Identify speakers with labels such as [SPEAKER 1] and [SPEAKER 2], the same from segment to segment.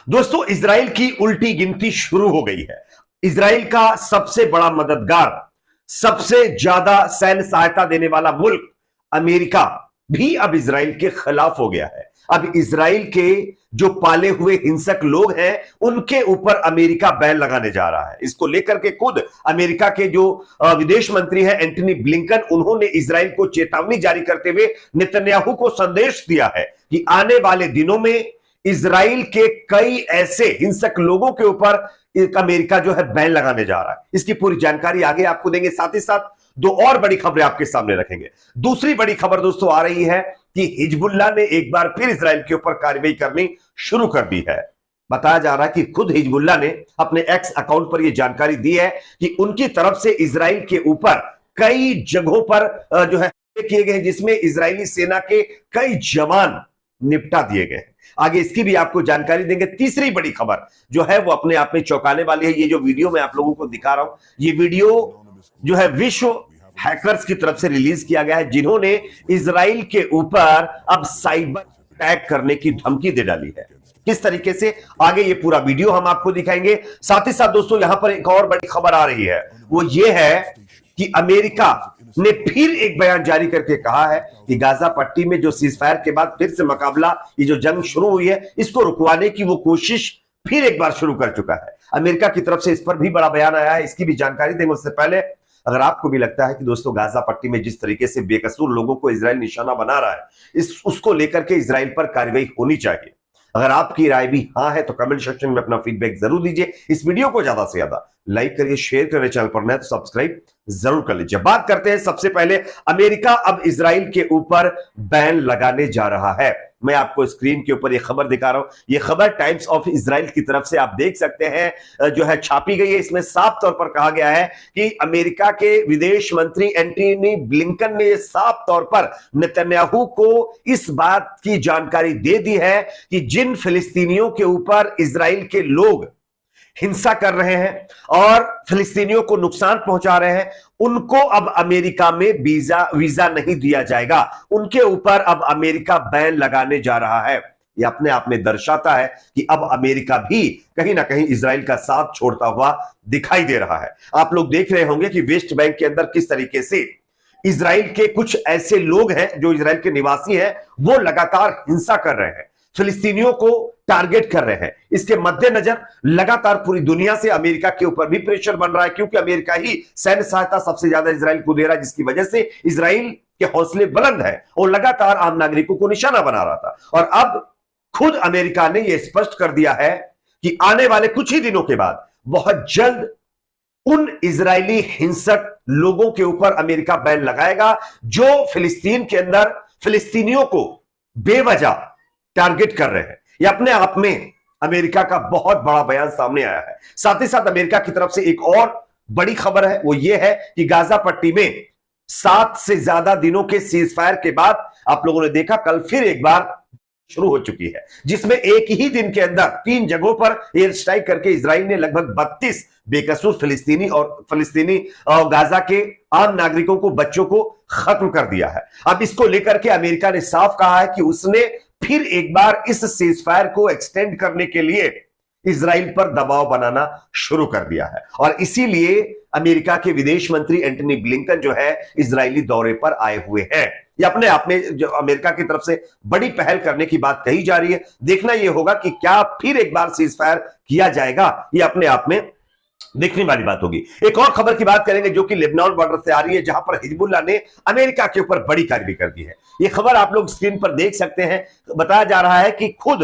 [SPEAKER 1] दोस्तों, इजराइल की उल्टी गिनती शुरू हो गई है। इजराइल का सबसे बड़ा मददगार, सबसे ज्यादा सैन्य सहायता देने वाला मुल्क अमेरिका भी अब इजराइल के खिलाफ हो गया है। अब इजराइल के जो पाले हुए हिंसक लोग हैं उनके ऊपर अमेरिका बैन लगाने जा रहा है। इसको लेकर के खुद अमेरिका के जो विदेश मंत्री हैं एंटनी ब्लिंकन, उन्होंने इजराइल को चेतावनी जारी करते हुए नेतन्याहू को संदेश दिया है कि आने वाले दिनों में इजराइल के कई ऐसे हिंसक लोगों के ऊपर अमेरिका जो है बैन लगाने जा रहा है। इसकी पूरी जानकारी आगे आपको देंगे, साथ ही साथ दो और बड़ी खबरें आपके सामने रखेंगे। दूसरी बड़ी खबर दोस्तों आ रही है कि हिजबुल्लाह ने एक बार फिर इजराइल के ऊपर कार्रवाई करनी शुरू कर दी है। बताया जा रहा है कि खुद हिजबुल्लाह ने अपने एक्स अकाउंट पर यह जानकारी दी है कि उनकी तरफ से इजराइल के ऊपर कई जगहों पर जो है किए गए, जिसमें इजरायली सेना के कई जवान निपटा दिए गए। आगे इसकी भी आपको जानकारी देंगे। तीसरी बड़ी खबर जो है वो अपने आप में चौंकाने वाली है। ये जो वीडियो मैं आप लोगों को दिखा रहा हूं, ये वीडियो जो है विश्व हैकर्स की तरफ से रिलीज किया गया है, जिन्होंने इजराइल के ऊपर अब साइबर अटैक करने की धमकी दे डाली है। किस तरीके से, आगे ये पूरा वीडियो हम आपको दिखाएंगे। साथ ही साथ दोस्तों यहां पर एक और बड़ी खबर आ रही है, वो ये है कि अमेरिका ने फिर एक बयान जारी करके कहा है कि गाजा पट्टी में जो सीजफायर के बाद फिर से मुकाबला, ये जो जंग शुरू हुई है, इसको रुकवाने की वो कोशिश फिर एक बार शुरू कर चुका है। अमेरिका की तरफ से इस पर भी बड़ा बयान आया है, इसकी भी जानकारी देंगे। उससे पहले अगर आपको भी लगता है कि दोस्तों गाजा पट्टी में जिस तरीके से बेकसूर लोगों को इजराइल निशाना बना रहा है, उसको लेकर के इजराइल पर कार्रवाई होनी चाहिए, अगर आपकी राय भी हाँ है तो कमेंट सेक्शन में अपना फीडबैक जरूर दीजिए। इस वीडियो को ज्यादा से ज्यादा लाइक करिए, शेयर करिए, चैनल पर नए तो सब्सक्राइब जरूर कर लीजिए। बात करते हैं सबसे पहले, अमेरिका अब इजराइल के ऊपर बैन लगाने जा रहा है। मैं आपको स्क्रीन के ऊपर यह खबर दिखा रहा हूं। यह खबर टाइम्स ऑफ इजराइल की तरफ से आप देख सकते हैं जो है छापी गई है। इसमें साफ तौर पर कहा गया है कि अमेरिका के विदेश मंत्री एंटनी ब्लिंकन ने साफ तौर पर नेतन्याहू को इस बात की जानकारी दे दी है कि जिन फिलिस्तीनियों के ऊपर इजराइल के लोग हिंसा कर रहे हैं और फिलिस्तीनियों को नुकसान पहुंचा रहे हैं, उनको अब अमेरिका में वीजा नहीं दिया जाएगा। उनके ऊपर अब अमेरिका बैन लगाने जा रहा है। यह अपने आप में दर्शाता है कि अब अमेरिका भी कहीं ना कहीं इजराइल का साथ छोड़ता हुआ दिखाई दे रहा है। आप लोग देख रहे होंगे कि वेस्ट बैंक के अंदर किस तरीके से इजराइल के कुछ ऐसे लोग हैं जो इजराइल के निवासी हैं, वो लगातार हिंसा कर रहे हैं, फिलिस्तीनियों को टारगेट कर रहे हैं। इसके मद्देनजर लगातार पूरी दुनिया से अमेरिका के ऊपर भी प्रेशर बन रहा है, क्योंकि अमेरिका ही सैन्य सहायता सबसे ज्यादा इजराइल को दे रहा है, जिसकी वजह से इजराइल के हौसले बुलंद है और लगातार आम नागरिकों को निशाना बना रहा था। और अब खुद अमेरिका ने यह स्पष्ट कर दिया है कि आने वाले कुछ ही दिनों के बाद बहुत जल्द उन इजरायली हिंसक लोगों के ऊपर अमेरिका बैन लगाएगा जो फिलिस्तीन के अंदर फिलिस्तीनियों को बेवजह टारगेट कर रहे हैं। यह अपने आप में अमेरिका का बहुत बड़ा बयान सामने आया है। साथ ही साथ अमेरिका की तरफ से एक और बड़ी खबर है, वो यह है कि गाजा पट्टी में 7 से ज्यादा दिनों के सीजफायर के बाद आप लोगों ने देखा कल फिर एक बार शुरू हो चुकी है, जिसमें एक ही दिन के अंदर 3 जगहों पर एयर स्ट्राइक करके इजराइल ने लगभग 32 बेकसूर फिलिस्तीनी और गाजा के आम नागरिकों को, बच्चों को खत्म कर दिया है। अब इसको लेकर के अमेरिका ने साफ कहा है कि उसने फिर एक बार इस सीजफायर को एक्सटेंड करने के लिए इजराइल पर दबाव बनाना शुरू कर दिया है। और इसीलिए अमेरिका के विदेश मंत्री एंटनी ब्लिंकन जो है इजरायली दौरे पर आए हुए हैं। ये अपने आप में जो अमेरिका की तरफ से बड़ी पहल करने की बात कही जा रही है। देखना यह होगा कि क्या फिर एक बार सीजफायर किया जाएगा, ये अपने आप में देखने वाली बात होगी। एक और खबर की बात करेंगे जो कि लेबनान बॉर्डर से आ रही है, जहां पर हिजबुल्लाह ने अमेरिका के ऊपर बड़ी कार्रवाई कर दी है। यह खबर आप लोग स्क्रीन पर देख सकते हैं। बताया जा रहा है कि खुद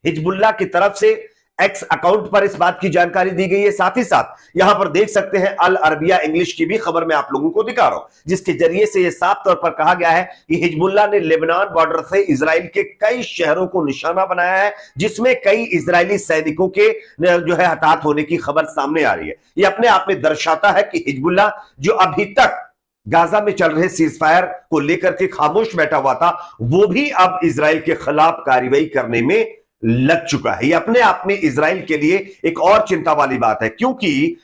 [SPEAKER 1] हिजबुल्लाह की तरफ से एक्स अकाउंट पर इस बात की जानकारी दी गई है। साथ ही साथ यहां पर देख सकते हैं अल अरबिया इंग्लिश की भी खबर मैं आप लोगों को दिखा रहा हूं, जिसके जरिए से यह साफ तौर पर कहा गया है कि हिजबुल्लाह ने लेबनान बॉर्डर से इजराइल के कई शहरों को निशाना बनाया है, जिसमें कई इजरायली सैनिकों के जो है हताहत होने की खबर सामने आ रही है। यह अपने आप में दर्शाता है कि हिजबुल्लाह जो अभी तक गाजा में चल रहे सीजफायर को लेकर के खामोश बैठा हुआ था, वो भी अब इजराइल के खिलाफ कार्रवाई करने में लग चुका है। यह अपने आप में इजराइल के लिए एक और चिंता वाली बात है, क्योंकि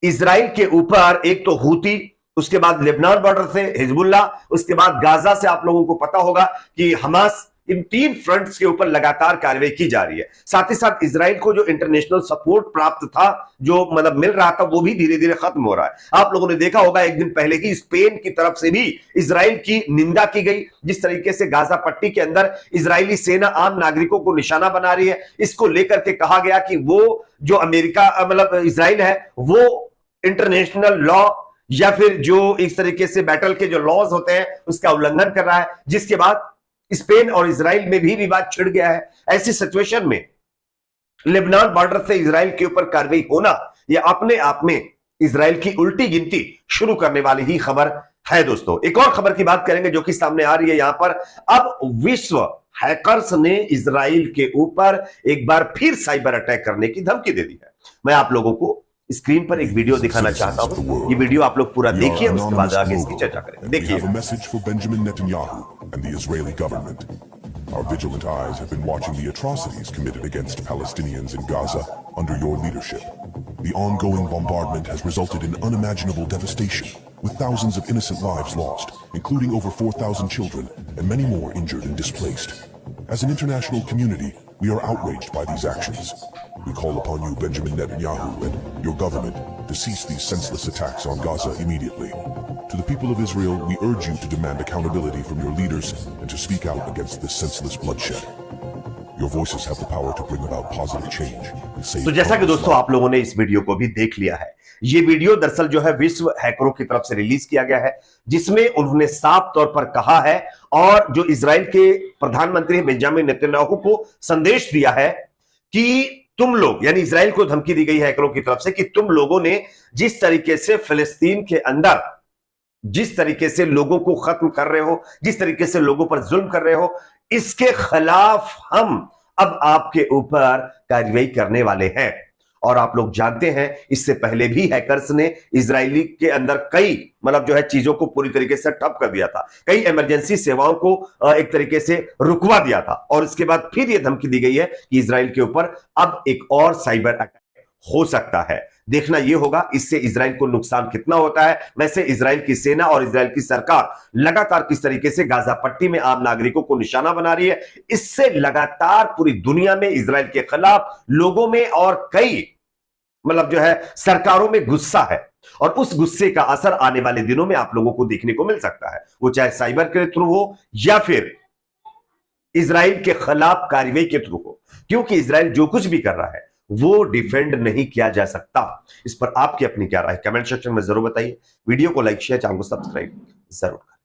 [SPEAKER 1] इजराइल के ऊपर एक तो हूती, उसके बाद लेबनान बॉर्डर से हिजबुल्लाह, उसके बाद गाजा से आप लोगों को पता होगा कि हमास, इन 3 फ्रंट्स के ऊपर लगातार कार्रवाई की जा रही है। साथ ही साथ इजराइल को जो इंटरनेशनल सपोर्ट प्राप्त था, जो मतलब मिल रहा था, वो भी धीरे धीरे खत्म हो रहा है। आप लोगों ने देखा होगा एक दिन पहले ही स्पेन की तरफ से भी इजराइल की निंदा की गई। जिस तरीके से गाजा पट्टी के अंदर इजरायली सेना आम नागरिकों को निशाना बना रही है, इसको लेकर के कहा गया कि वो जो अमेरिका मतलब इजराइल है वो इंटरनेशनल लॉ या फिर जो इस तरीके से बैटल के जो लॉज होते हैं उसका उल्लंघन कर रहा है, जिसके बाद स्पेन और इजराइल में भी विवाद छिड़ गया है। ऐसी सिचुएशन में लेबनान बॉर्डर से इजराइल के ऊपर कार्रवाई होना यह अपने आप में इजराइल की उल्टी गिनती शुरू करने वाली ही खबर है। दोस्तों, एक और खबर की बात करेंगे जो कि सामने आ रही है यहां पर। अब विश्व हैकर्स ने इजराइल के ऊपर एक बार फिर साइबर अटैक करने की धमकी दे दी है। मैं आप लोगों को स्क्रीन पर एक वीडियो दिखाना चाहता हूं। ये वीडियो आप लोग पूरा देखिए, उसके बाद आगे इसकी चर्चा करेंगे। देखिए।
[SPEAKER 2] Our vigilant eyes have been watching the atrocities committed against Palestinians in Gaza under your leadership. The ongoing bombardment has resulted in unimaginable devastation, with thousands of innocent lives lost, including over 4,000 children, and many more injured and displaced. As an international community, we are outraged by these actions. We call upon you, Benjamin Netanyahu, and your government to cease these senseless attacks on Gaza immediately. To the people of Israel, we urge you to demand accountability from your leaders and to speak out against this senseless bloodshed. Your voices have the power to bring about positive change and save.
[SPEAKER 1] तो जैसा कि दोस्तों आप लोगों ने इस video को भी देख लिया है, ये वीडियो दरअसल जो है विश्व हैकरों की तरफ से रिलीज किया गया है, जिसमें उन्होंने साफ तौर पर कहा है और जो इजराइल के प्रधानमंत्री बेंजामिन नेतन्याहू को संदेश दिया है कि तुम लोग, यानी इजराइल को धमकी दी गई है हैकरों की तरफ से कि तुम लोगों ने जिस तरीके से फिलिस्तीन के अंदर जिस तरीके से लोगों को खत्म कर रहे हो, जिस तरीके से लोगों पर जुल्म कर रहे हो, इसके खिलाफ हम अब आपके ऊपर कार्रवाई करने वाले हैं। और आप लोग जानते हैं इससे पहले भी हैकर्स ने इजरायली के अंदर कई मतलब जो है चीजों को पूरी तरीके से ठप कर दिया था, कई इमरजेंसी सेवाओं को एक तरीके से रुकवा दिया था। और इसके बाद फिर यह धमकी दी गई है कि इजराइल के ऊपर अब एक और साइबर अटैक हो सकता है। देखना यह होगा इससे इजराइल को नुकसान कितना होता है। वैसे इजराइल की सेना और इजराइल की सरकार लगातार किस तरीके से गाजा पट्टी में आम नागरिकों को निशाना बना रही है, इससे लगातार पूरी दुनिया में इजराइल के खिलाफ लोगों में और कई मतलब जो है सरकारों में गुस्सा है। और उस गुस्से का असर आने वाले दिनों में आप लोगों को देखने को मिल सकता है, वो चाहे साइबर के थ्रू हो या फिर इजराइल के खिलाफ कार्रवाई के थ्रू हो, क्योंकि इजराइल जो कुछ भी कर रहा है वो डिफेंड नहीं किया जा सकता। इस पर आपकी अपनी क्या राय कमेंट सेक्शन में जरूर बताइए। वीडियो को लाइक शेयर, चैनल को सब्सक्राइब जरूर करें।